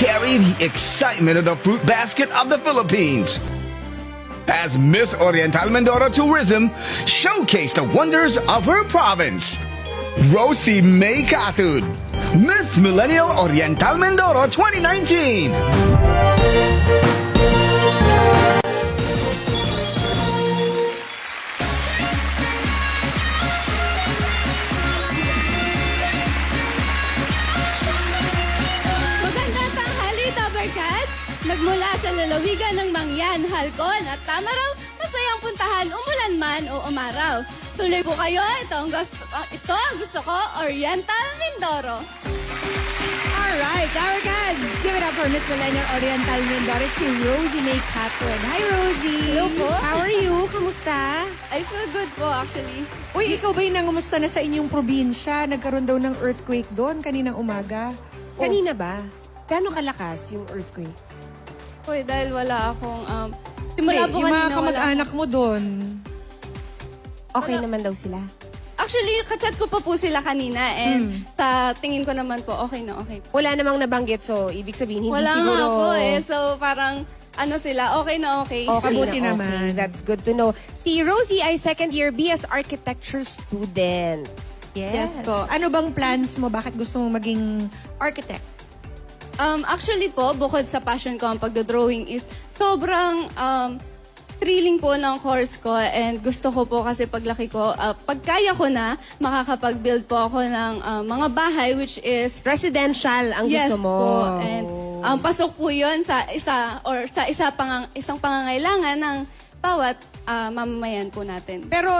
carry the excitement of the fruit basket of the Philippines. As Miss Oriental Mindoro Tourism showcased the wonders of her province. Rosie May Catud, Miss Millennial Oriental Mindoro 2019. Magandang tanghali, Tobercats! Nagmula sa lalawigan ng Mangyan, Halcon at Tamaraw, masayang puntahan umulan man o umaraw. Tuloy po kayo, ito ang gusto ko, Oriental Mindoro. Alright, Tobercats! Give it up for Miss Millennial Oriental Mindoro. Si Rosie May Catwood. Hi, Rosie! Hello po. How are you? Kamusta? I feel good po actually. Uy, ikaw ba'y nangumusta na sa inyong probinsya? Nagkaroon daw ng earthquake doon kaninang umaga. Kanina ba? Gano'ng kalakas yung earthquake? Hoy, dahil wala akong, simula po yung mga kanina kamag-anak mo doon. Okay naman daw sila. Actually, kachat ko pa po sila kanina and sa tingin ko naman po, okay na okay. Wala namang nabanggit, so ibig sabihin, hindi Wala siguro... nga po eh. So parang, ano sila, okay na okay. Okay Mabuti na naman. okay. That's good to know. Si Rosie ay second year BS Architecture student. Yes. Yes po. Ano bang plans mo? Bakit gusto mong maging architect? Actually po, bukod sa passion ko ang pagdodrawing is sobrang thrilling po ng course ko and gusto ko po kasi paglaki ko, pagkaya ko na, makakapag-build po ako ng mga bahay which is Residential ang yes gusto mo. po. And pasok po yun sa isang pangangailangan ng bawat mamamayan po natin. Pero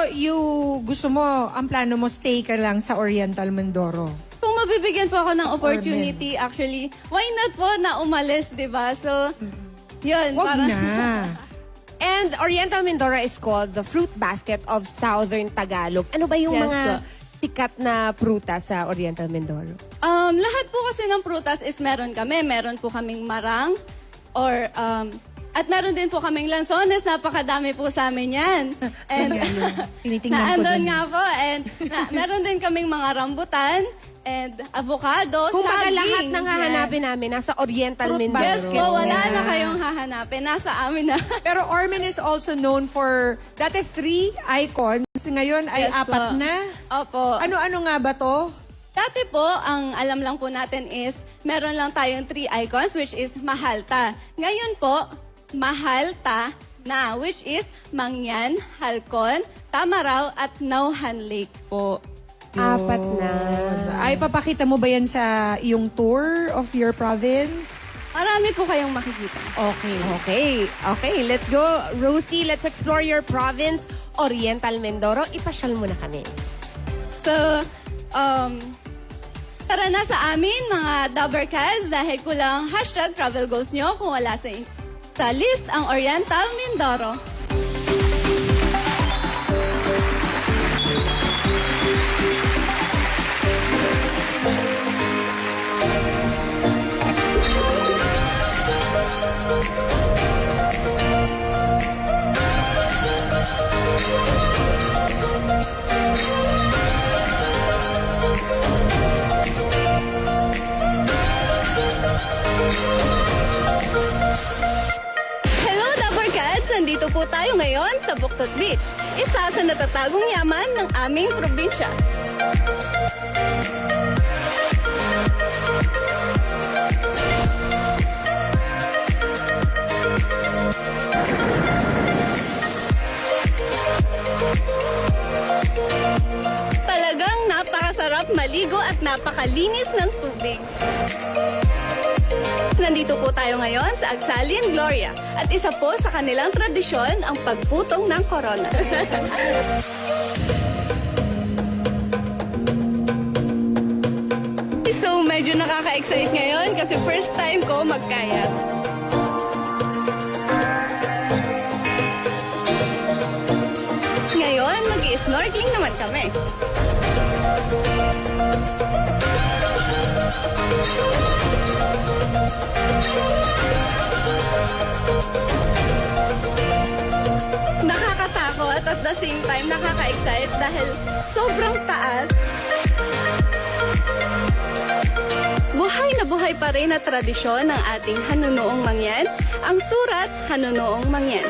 gusto mo, ang plano mo, stay ka lang sa Oriental Mindoro. Kung mabibigyan po ako ng opportunity, actually, why not po na umalis, di ba? So, yun. Wag parang- na. And Oriental Mindoro is called the fruit basket of Southern Tagalog. Ano ba yung Yes mga po. sikat na prutas sa Oriental Mindoro? Lahat po kasi ng prutas is meron kami. Meron po kaming marang or at meron din po kaming lansones. Napakadami po sa amin yan. And Tinitingnan ko naandun dun. nga po. And meron din kaming mga rambutan and avocado, Kung baga saging. lahat ng hahanapin namin nasa Oriental Fruit Mindoro. Yes basket. po, wala Yeah. na kayong hahanapin. Nasa amin na. Pero Ormen is also known for, dati 3 icons, ngayon ay Yes 4 po. na. Opo. Ano-ano nga ba to? Dati po, ang alam lang po natin is, meron lang tayong 3 icons, which is Mahalta. Ngayon po, Mahalta na, which is Mangyan, Halcon, Tamaraw, at Nauhan Lake po. 4 na. Ay, papakita mo ba yan sa iyong tour of your province? Marami po kayong makikita. Okay, let's go. Rosie, let's explore your province, Oriental Mindoro. Ipasyal mo na kami. So, tara na sa amin, mga Dobercats, dahil kulang #travel goals nyo kung wala sa list ang Oriental Mindoro. Hello, Dobercats! Nandito po tayo ngayon sa Buktot Beach, isa sa natatagong yaman ng aming probinsya. Talagang napakasarap maligo at napakalinis ng tubig. Nandito po tayo ngayon sa Agsalin Gloria at isa po sa kanilang tradisyon ang pagputong ng korona. So medyo nakaka-excite ngayon kasi first time ko magkayat. Ngayon, mag-i-snorkeling naman kami. Nakakatakot at the same time nakaka-excite dahil sobrang taas. buhay pa rin na tradisyon ng ating Hanunoong Mangyan, ang surat Hanunoong Mangyan.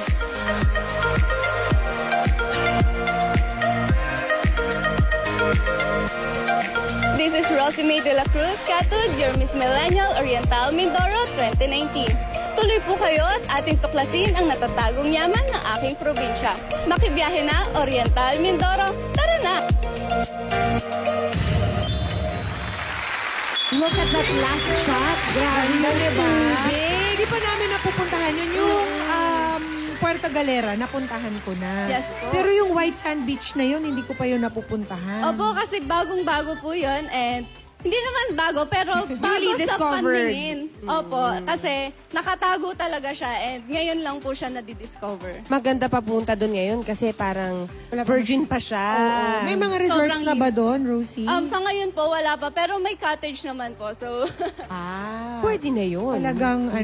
This is Rosie de la Cruz Catud, your Miss Millennial Oriental Mindoro 2019. Tuloy po kayo at ating tuklasin ang natatagong yaman ng aking probinsya. Makibiyahe na Oriental Mindoro. Tara na! Look at that last shot. Grabe Ganda, yung diba? tubig. Hindi pa namin napupuntahan yun. Yung Puerto Galera, napuntahan ko na. Yes po. Pero yung White Sand Beach na yun, hindi ko pa yun napupuntahan. Opo, kasi bagong-bago po yun and hindi naman bago, pero bago Newly sa discovered. paningin. Opo, kasi nakatago talaga siya and ngayon lang po siya nadidiscover. Maganda pa punta doon ngayon kasi parang Wala pa- virgin pa siya. Oo. May mga resorts Sobrang na ba linis. doon, Rosie? Sa ngayon po, wala pa, pero may cottage naman po. So, Pwede na yun. Talagang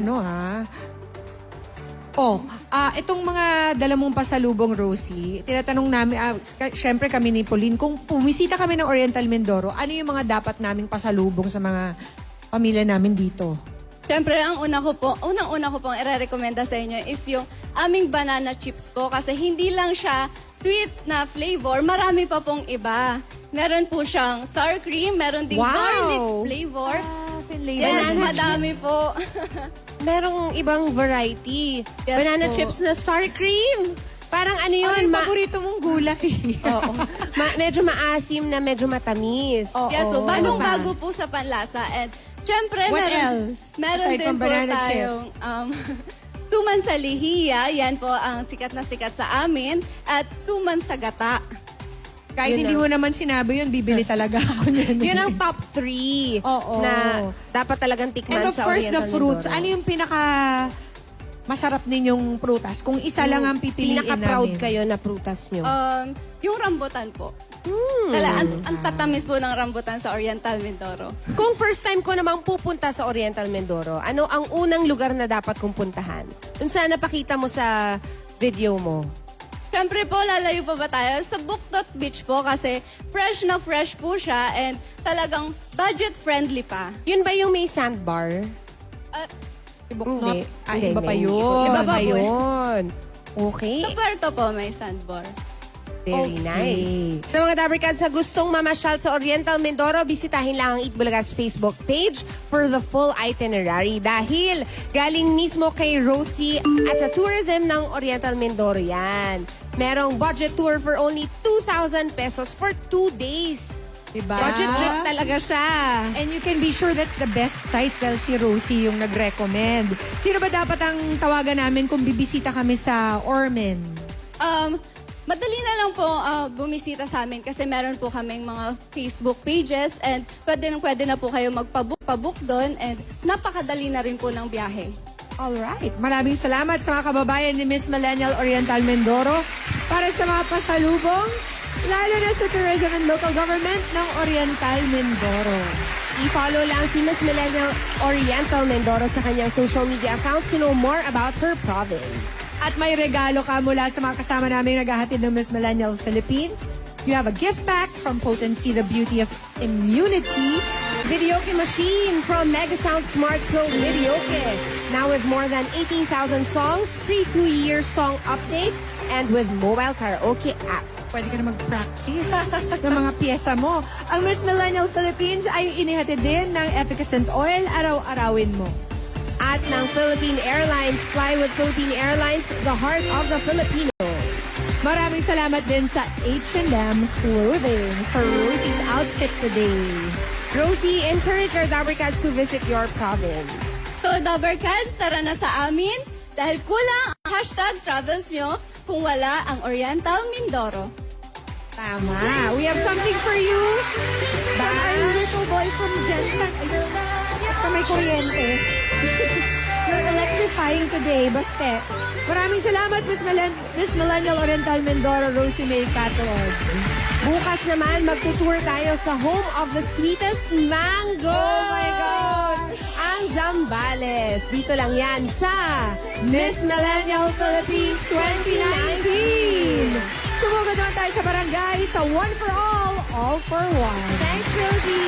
itong mga dala mong pasalubong, Rosie, tinatanong namin, syempre kami ni Pauline, kung pumisita kami ng Oriental Mindoro, ano yung mga dapat naming pasalubong sa mga pamilya namin dito? syempre, unang-una ko pong ire-recommenda sa inyo is yung aming banana chips po kasi hindi lang siya sweet na flavor, marami pa pong iba. Meron po siyang sour cream, meron ding Wow! garlic flavor. Finlay. Yes, Banana madami po. Merong ibang variety. Yes Banana po. chips na sour cream. Parang ano Ano yun? yung paborito mong gulay? Oo. Medyo maasim na medyo matamis. Oo. Yes po, Ano bagong-bago po sa panlasa. And syempre, What meron else? meron Aside din from po banana tayong suman sa lihiya. Yan po ang sikat na sikat sa amin. At suman sa gata. Kahit Yun hindi mo naman sinabi yun, bibili talaga ako niyan. Yun ang top 3 Oo. na dapat talagang tikman And of sa course, the Oriental fruits. Mindoro. Ano yung pinaka masarap ninyong prutas? Kung isa lang ang pipiliin Pinaka-proud namin. kayo na prutas nyo. Yung rambutan po. Ang tatamis po ng rambutan sa Oriental Mindoro. Kung first time ko namang pupunta sa Oriental Mindoro, ano ang unang lugar na dapat kong puntahan? Kung saan napakita mo sa video mo? Siyempre po, lalayo pa ba tayo? Sa Buktot Beach po kasi fresh na fresh po siya and talagang budget-friendly pa. Yun ba yung may sandbar? Buknot. Hindi, Iba pa hindi. yun. Iba pa Iba po eh. yun. Okay. Sa Puerto po, may sandbar. Very Okay. nice. Sa mga Dabarkads sa gustong mamasyal sa Oriental Mindoro, bisitahin lang ang Eat Bulagas Facebook page for the full itinerary. Dahil galing mismo kay Rosie at sa tourism ng Oriental Mindoro yan. Merong budget tour for only 2,000 pesos for 2 days. Diba? Budget trip talaga siya. And you can be sure that's the best sites dahil si Rosie yung nag-recommend. Sino ba dapat ang tawagan namin kung bibisita kami sa Ormen? Madali na lang po bumisita sa amin kasi meron po kaming mga Facebook pages and pwede na po kayo magpabook doon and napakadali na rin po ng biyahe. Alright. Maraming salamat sa mga kababayan ni Miss Millennial Oriental Mindoro para sa mga pasalubong, lalo na sa tourism and local government ng Oriental Mindoro. I-follow lang si Miss Millennial Oriental Mindoro sa kanyang social media account to know more about her province. At may regalo ka mula sa mga kasama namin naghahatid ng Miss Millennial Philippines. You have a gift pack from Potency, the Beauty of Immunity. Videoke machine from Mega Sound Smart Pro Videoke. Now with more than 18,000 songs, free 2-year song update, and with mobile karaoke app. Pwede ka na mag-practice ng mga pyesa mo. Ang Miss Millennial Philippines ay inihatid din ng Efficacent Oil. Araw-arawin mo. At ng Philippine Airlines, fly with Philippine Airlines, the heart of the Filipino. Maraming salamat din sa H&M Clothing for Rosie's outfit today. Rosie, encourage our Dabarkads to visit your province. So, Dabarkads, tara na sa amin dahil kulang ang #travels nyo kung wala ang Oriental Mindoro. Tama. We have something for you. By our little boy from Jensen. At may kuryente. You're electrifying today, Baste. Maraming salamat, Miss Millennial Oriental Mindoro, Rosie May Catherine. Bukas naman, magtutour tayo sa home of the sweetest mango. Oh my gosh! Ang Zambales. Dito lang yan sa Miss Millennial Philippines 2019! Sumugod naman tayo sa barangay sa One for All for One. Thanks, Rosie.